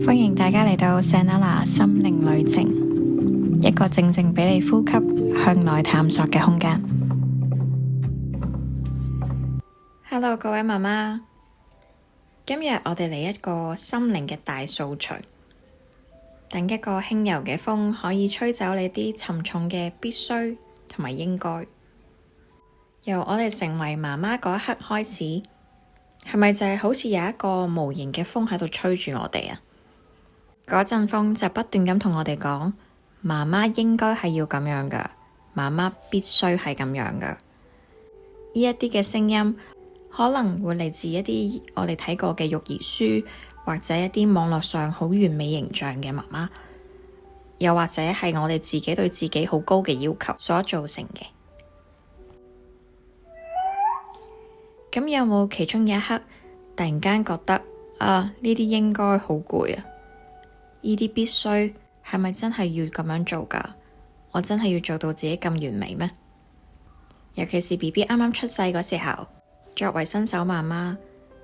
歡迎大家嚟到 Sanana 心靈旅程，一個靜靜俾你呼吸、向內探索嘅空間。Hello， 各位媽媽，今日我哋嚟一個心靈嘅大掃除，等一個輕柔嘅風可以吹走你啲沉重嘅必須同埋應該。由我哋成為媽媽嗰一刻開始，係咪就係好似有一個無形嘅風喺度吹住我哋啊？嗰陣風就不斷咁同我哋講，媽媽應該係要咁樣噶，媽媽必須係咁樣噶。呢一啲嘅聲音可能會嚟自一啲我哋睇過嘅育兒書，或者一啲網絡上好完美形象嘅媽媽，又或者係我哋自己對自己好高嘅要求所造成嘅。咁有冇其中一刻突然間覺得呢啲應該好攰啊？呢啲必須係咪真係要咁樣做㗎？我真係要做到自己咁完美咩？尤其是 BB 啱啱出世嗰時候，作為新手媽媽，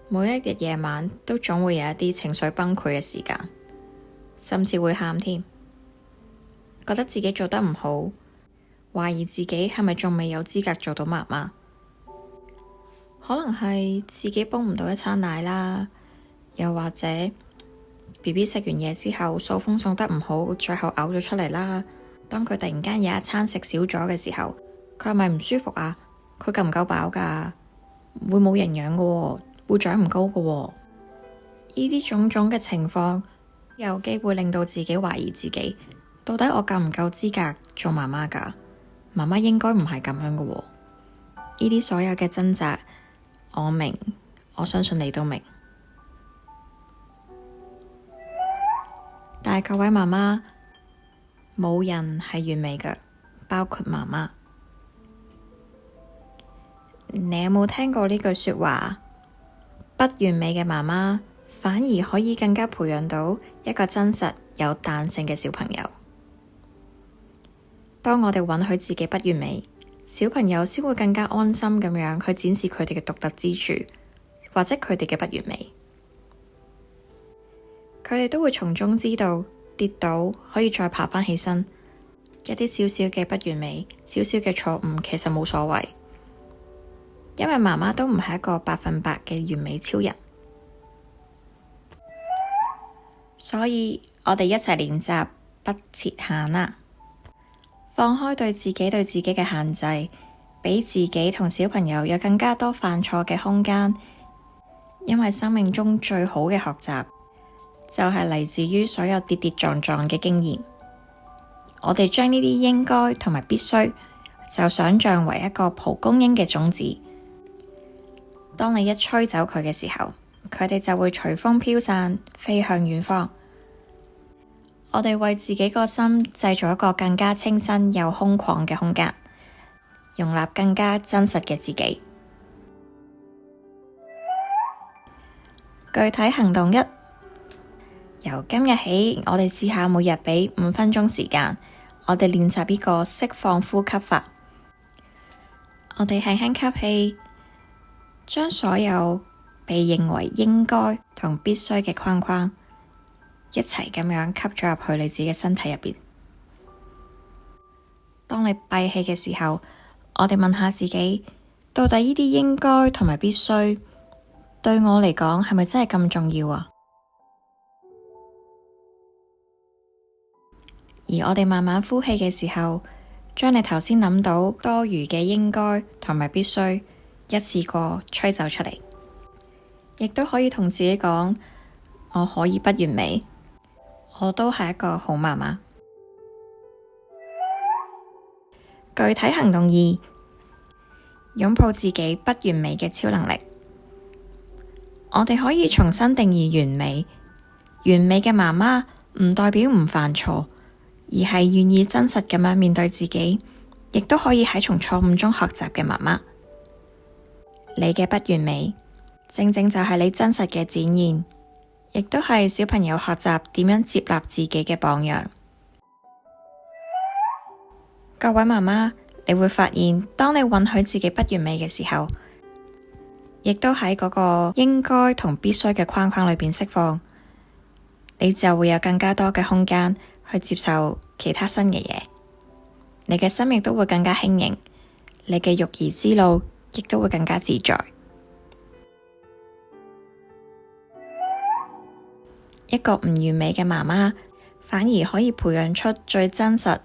每一日夜晚都總會有一啲情緒崩潰嘅時間，甚至會喊添，覺得自己做得唔好，懷疑自己係咪仲未有資格做到媽媽。可能係自己煲唔到一餐奶啦，又或者BB 食完嘢之後，掃風掃得唔好，最後嘔咗出嚟啦。當佢突然間有一餐食少咗嘅時候，佢係咪唔舒服啊？佢夠唔夠飽㗎？會冇營養㗎喎，會長唔高㗎喎。呢啲種種嘅情況，有機會令到自己懷疑自己，到底我夠唔夠資格做媽媽㗎？媽媽應該唔係咁樣㗎喎。呢啲所有嘅掙扎，我明，我相信你都明。但係各位媽媽，冇人係完美嘅，包括媽媽。你有冇聽過呢句說話？不完美嘅媽媽反而可以更加培養到一個真實有彈性嘅小朋友。當我哋允許自己不完美，小朋友先會更加安心咁樣去展示佢哋嘅獨特之處，或者佢哋嘅不完美。佢哋都會從中知道跌倒可以再爬返起身，一啲小小嘅不完美、小小嘅錯誤其實冇所謂，因為媽媽都唔係一個100%嘅完美超人。所以我哋一齊練習不設限啦，放開對自己嘅限制，俾自己同小朋友有更加多犯錯嘅空間，因為生命中最好嘅學習就係嚟自於所有跌跌撞撞嘅經驗。我哋將呢啲應該同埋必須就想象為一個蒲公英嘅種子，當你一吹走佢嘅時候，佢哋就會隨風飄散，飛向遠方。我哋為自己個心製造一個更加清新又空曠嘅空間，容納更加真實嘅自己。具體行動1，由今日起，我哋試下每日俾5分鐘時間，我哋練習呢個釋放呼吸法。我哋輕輕吸氣，將所有被認為應該同必須嘅框框一齊咁樣吸咗入去你自己嘅身體入邊。當你閉氣嘅時候，我哋問下自己，到底呢啲應該同埋必須對我嚟講係咪真係咁重要啊？而我哋慢慢呼氣嘅時候，將你頭先諗到多餘嘅應該同埋必須一次過吹走出嚟，亦都可以同自己講，我可以不完美，我都係一個好媽媽。具體行動2，擁抱自己不完美嘅超能力。我哋可以重新定義完美。完美嘅媽媽唔代表唔犯錯，而係願意真實咁樣面對自己，亦都可以喺從錯誤中學習嘅媽媽。你嘅不完美，正正就係你真實嘅展現，亦都係小朋友學習點樣接納自己嘅榜樣。各位媽媽，你會發現，當你允許自己不完美嘅時候，亦都喺嗰個應該同必須嘅框框裏邊釋放，你就會有更加多嘅空間去接受其他新嘅嘢，你嘅心亦都會更加輕盈，你嘅育兒之路亦都會更加自在。一個唔完美嘅媽媽，反而可以培養出最真實、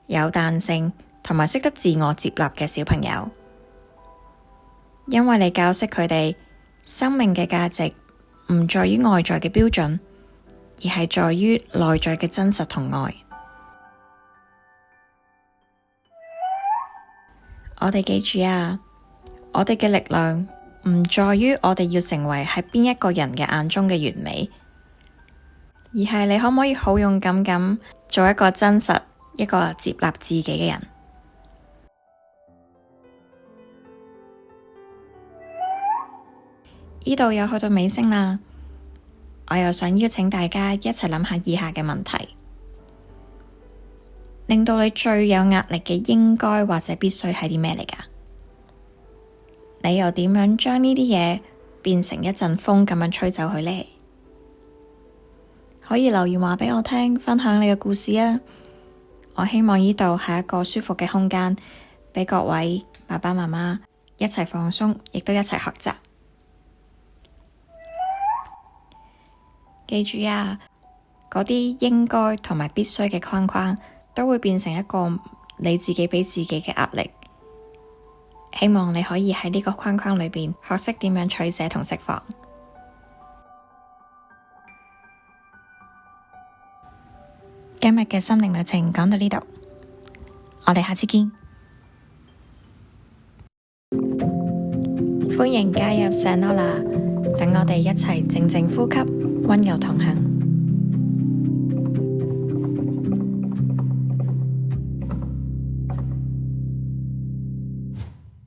有彈性同埋識得自我接納嘅小朋友，因為你教識佢哋，生命嘅價值唔在於外在嘅標準，而係在於內在嘅真實同愛。我哋記住啊，我哋嘅力量唔在於我哋要成為喺邊一個人嘅眼中嘅完美，而係你可唔可以好勇敢咁做一個真實、一個接納自己嘅人。呢度又去到尾聲啦，我又想邀請大家一齊諗下以下嘅問題，令到你最有壓力嘅應該或者必須係啲咩嚟㗎？你又點樣將呢啲嘢變成一陣風咁樣吹走佢呢？可以留言話畀我聽，分享你嘅故事啊！我希望呢度係一個舒服嘅空間，畀各位爸爸媽媽一齊放鬆，亦都一齊學習。記住啊，嗰啲應該同埋必須嘅框框都會變成一個你自己畀自己嘅壓力。希望你可以喺呢個框框裏邊學識點樣取捨同釋放。今日嘅心靈旅程講到呢度，我哋下次見。歡迎加入 Sanola，等我哋一齊靜靜呼吸，溫柔同行。